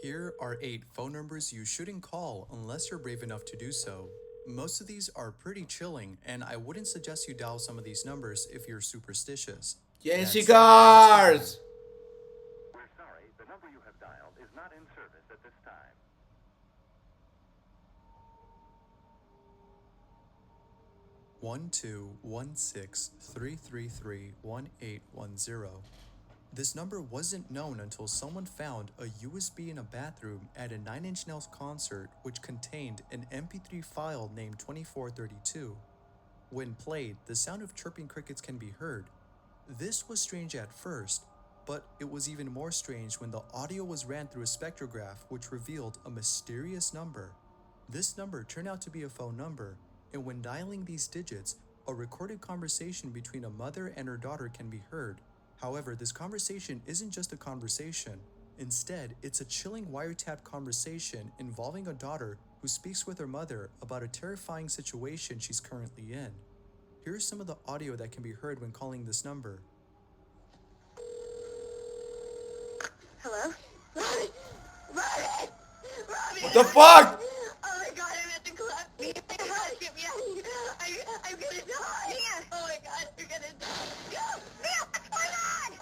Here are 8 phone numbers you shouldn't call unless you're brave enough to do so. Most of these are pretty chilling, and I wouldn't suggest you dial some of these numbers if you're superstitious. Jency That said, let's begin. Cars! We're sorry, the number you have dialed is not in service at this time. 1216-333-1810. This number wasn't known until someone found a USB in a bathroom at a Nine Inch Nails concert which contained an MP3 file named 2432. When played, the sound of chirping crickets can be heard. This was strange at first, but it was even more strange when the audio was ran through a spectrograph which revealed a mysterious number. This number turned out to be a phone number, and when dialing these digits, a recorded conversation between a mother and her daughter can be heard. However, this conversation isn't just a conversation. Instead, it's a chilling wiretapped conversation involving a daughter who speaks with her mother about a terrifying situation she's currently in. Here's some of the audio that can be heard when calling this number. Hello? Robin! Robin! Robin! What the fuck? Oh my god, I'm at the club. Get me out of here. I'm gonna die. Oh my god, I'm gonna die. Go! Bill! Oh my god!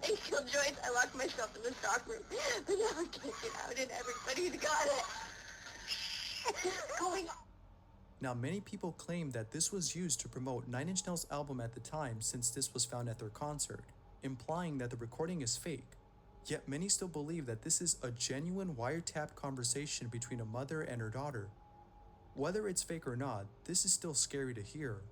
They killed Joyce. I locked myself in the stock room. But now I can't get out and everybody's got it. What's going on? Now, many people claim that this was used to promote Nine Inch Nails' album at the time since this was found at their concert, implying that the recording is fake. Yet many still believe that this is a genuine wiretapped conversation between a mother and her daughter. Whether it's fake or not, this is still scary to hear.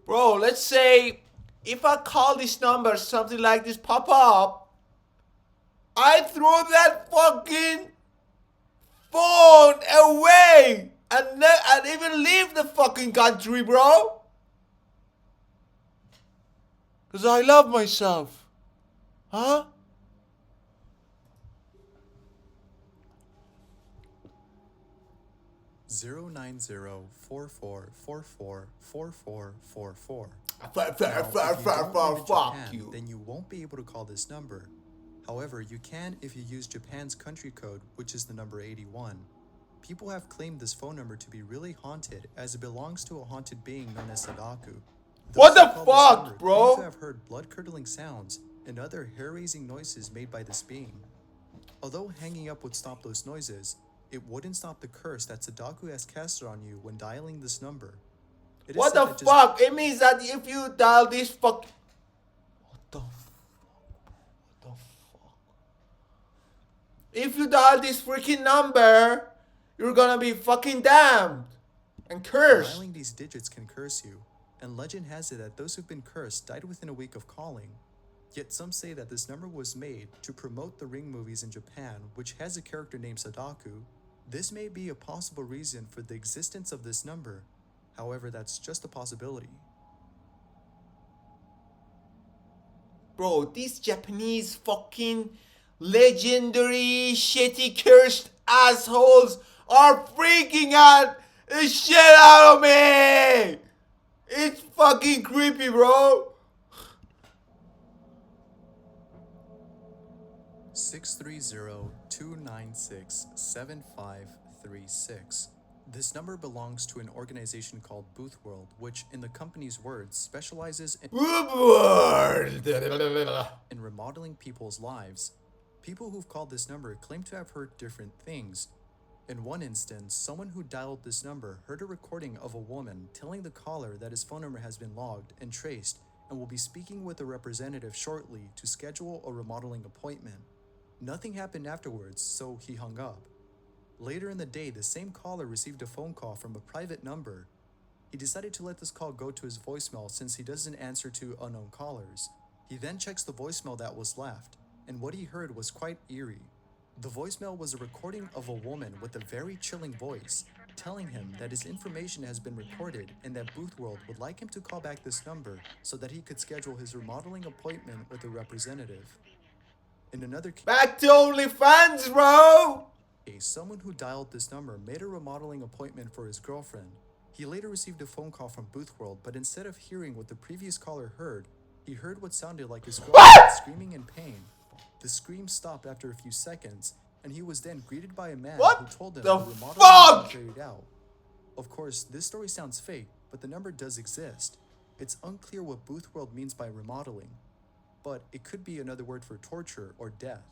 Bro, let's say if I call this number, something like this pop up, I throw that fucking phone away and even leave the fucking country, bro. Because I love myself. Huh? Zero 44444444. Fuck you. Then you won't be able to call this number. However, you can if you use Japan's country code, which is the number 81. People have claimed this phone number to be really haunted, as it belongs to a haunted being known as Sadaku. What Those the who call this fuck, number bro? claim to have heard blood-curdling sounds and other hair-raising noises made by this being. Although hanging up would stop those noises, it wouldn't stop the curse that Sadaku has casted on you when dialing this number. It is What said the that fuck? It means that if you dial this fuck... What the fuck? What the fuck? If you dial this freaking number, you're gonna be fucking damned and cursed. Dialing these digits can curse you, and legend has it that those who've been cursed died within a week of calling. Yet some say that this number was made to promote the Ring movies in Japan, which has a character named Sadaku. This may be a possible reason for the existence of this number. However, that's just a possibility. Bro, these Japanese fucking legendary shitty cursed assholes are freaking out the shit out of me! It's fucking creepy, bro! 630-296-7536. This number belongs to an organization called Booth World, which, in the company's words, specializes in remodeling people's lives. People who've called this number claim to have heard different things. In one instance, someone who dialed this number heard a recording of a woman telling the caller that his phone number has been logged and traced and will be speaking with a representative shortly to schedule a remodeling appointment. Nothing happened afterwards, so he hung up. Later in the day, the same caller received a phone call from a private number. He decided to let this call go to his voicemail since he doesn't answer to unknown callers. He then checks the voicemail that was left, and what he heard was quite eerie. The voicemail was a recording of a woman with a very chilling voice, telling him that his information has been recorded and that Booth World would like him to call back this number so that he could schedule his remodeling appointment with a representative. In another case, Back to OnlyFans, bro! someone who dialed this number made a remodeling appointment for his girlfriend. He later received a phone call from Booth World, but instead of hearing what the previous caller heard, he heard what sounded like his girlfriend screaming in pain. The scream stopped after a few seconds, and he was then greeted by a man What who told him the the remodeling fuck? had been carried out. Of course, this story sounds fake, but the number does exist. It's unclear what Booth World means by remodeling, but it could be another word for torture or death.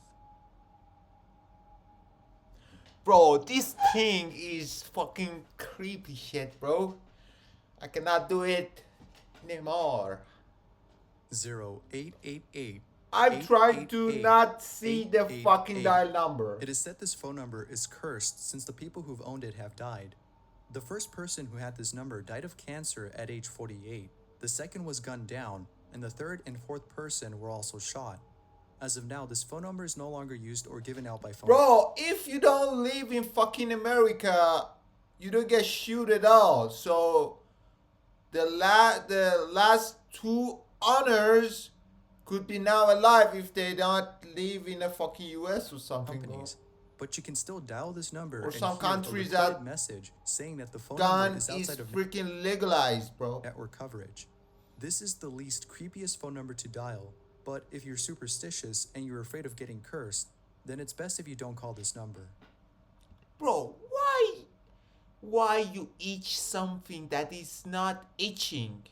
Bro, this thing is fucking creepy shit, bro. I cannot do it anymore. 0888. I'm trying to 888, not see the fucking 888. dial number. It is said this phone number is cursed since the people who've owned it have died. The first person who had this number died of cancer at age 48. The second was gunned down, and the third and fourth person were also shot. As of now, this phone number is no longer used or given out by phone. Bro, if you don't live in fucking America, you don't get shoot at all. So the last two owners could be now alive if they don't live in a fucking US or something. companies. But you can still dial this number Or and some hear countries a recorded that message saying that the phone Gun number is is outside of freaking legalized, bro. network coverage. This is the least creepiest phone number to dial, but if you're superstitious and you're afraid of getting cursed, then it's best if you don't call this number. Bro, why you itch something that is not itching?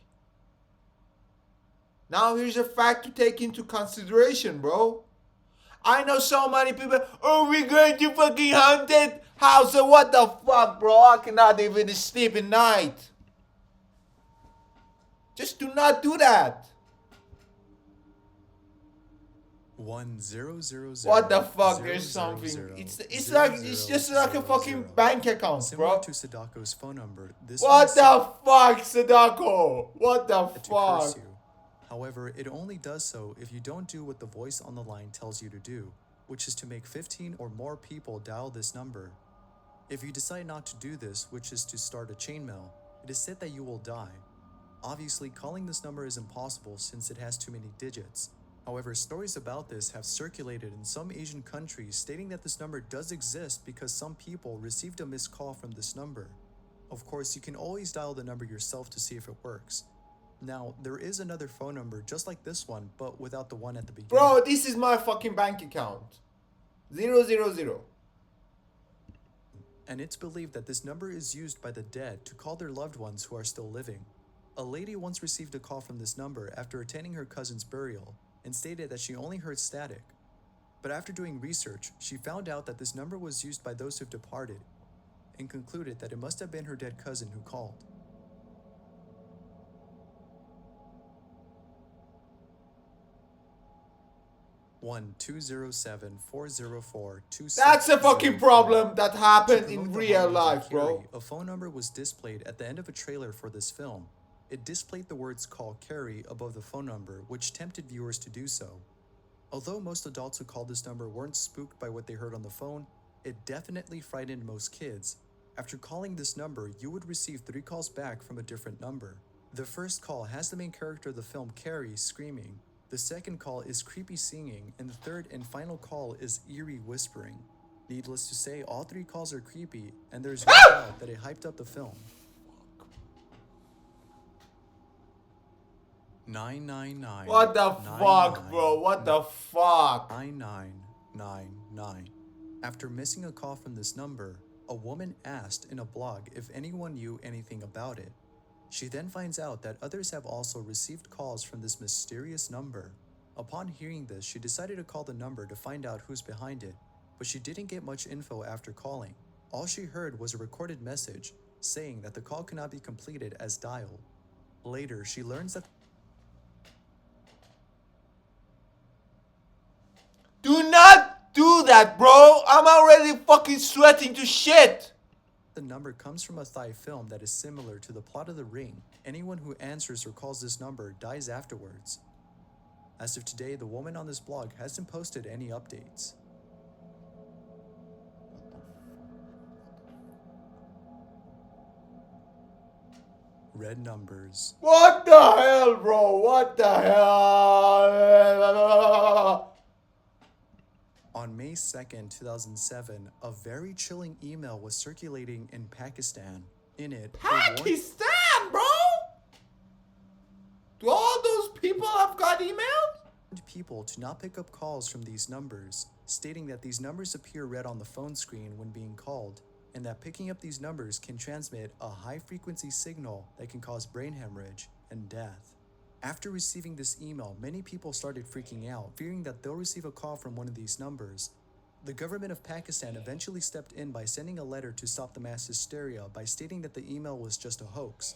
Now here's a fact to take into consideration, bro. I know so many people, oh, we're going to fucking haunted house. What the fuck, bro? I cannot even sleep at night. Just do not do that. 1000. What the fuck? There's something. It's just like a fucking bank account, Similar bro. to Sadako's phone number, this What one is the fuck, Sadako? What the set to fuck? curse you. However, it only does so if you don't do what the voice on the line tells you to do, which is to make 15 or more people dial this number. If you decide not to do this, which is to start a chainmail, it is said that you will die. Obviously, calling this number is impossible since it has too many digits. However, stories about this have circulated in some Asian countries stating that this number does exist because some people received a missed call from this number. Of course, you can always dial the number yourself to see if it works. Now, there is another phone number just like this one, but without the one at the beginning. Bro, this is my fucking bank account. 000. And it's believed that this number is used by the dead to call their loved ones who are still living. A lady once received a call from this number after attending her cousin's burial and stated that she only heard static. But after doing research, she found out that this number was used by those who've departed and concluded that it must have been her dead cousin who called. One 207-404-2604. That's a fucking problem that happened To in promote the real hauntings of life, bro. Carrie, a phone number was displayed at the end of a trailer for this film. It displayed the words "Call Carrie" above the phone number, which tempted viewers to do so. Although most adults who called this number weren't spooked by what they heard on the phone, it definitely frightened most kids. After calling this number, you would receive 3 calls back from a different number. The first call has the main character of the film, Carrie, screaming. The second call is creepy singing, and the third and final call is eerie whispering. Needless to say, all 3 calls are creepy, and there's no doubt that it hyped up the film. 999. What the fuck, bro? What the fuck? 9999. After missing a call from this number, a woman asked in a blog if anyone knew anything about it. She then finds out that others have also received calls from this mysterious number. Upon hearing this, she decided to call the number to find out who's behind it, but she didn't get much info after calling. All she heard was a recorded message saying that the call cannot be completed as dialed. Later, she learns that Do not do that, bro. I'm already fucking sweating to shit. the number comes from a Thai film that is similar to the plot of The Ring. Anyone who answers or calls this number dies afterwards. As of today, the woman on this blog hasn't posted any updates. Red numbers. What the hell, bro? What the hell? On May 2nd, 2007, a very chilling email was circulating in Pakistan. In it, Pakistan, bro? Do all those people have got emails? people to not pick up calls from these numbers, stating that these numbers appear red on the phone screen when being called, and that picking up these numbers can transmit a high-frequency signal that can cause brain hemorrhage and death. After receiving this email, many people started freaking out, fearing that they'll receive a call from one of these numbers. The government of Pakistan eventually stepped in by sending a letter to stop the mass hysteria by stating that the email was just a hoax.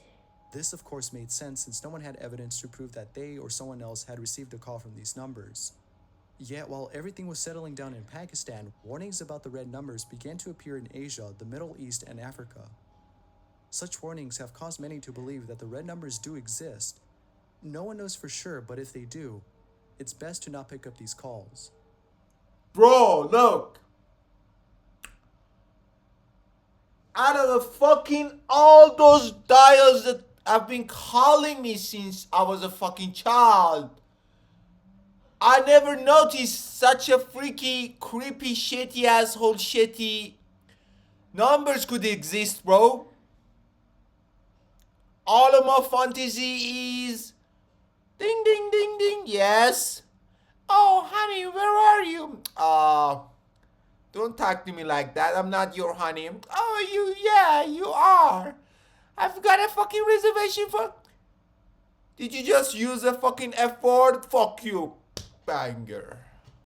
This of course made sense since no one had evidence to prove that they or someone else had received a call from these numbers. Yet while everything was settling down in Pakistan, warnings about the red numbers began to appear in Asia, the Middle East, and Africa. Such warnings have caused many to believe that the red numbers do exist. No one knows for sure, but if they do, it's best to not pick up these calls. Bro, look. Out of the fucking all those dials that have been calling me since I was a fucking child, I never noticed such a freaky, creepy, shitty asshole, shitty numbers could exist, bro. All of my fantasy is ding, ding, ding, ding. Yes. Oh, honey, where are you? Don't talk to me like that. I'm not your honey. Oh, yeah, you are. I've got a fucking reservation for... Did you just use a fucking F word? Fuck you, banger.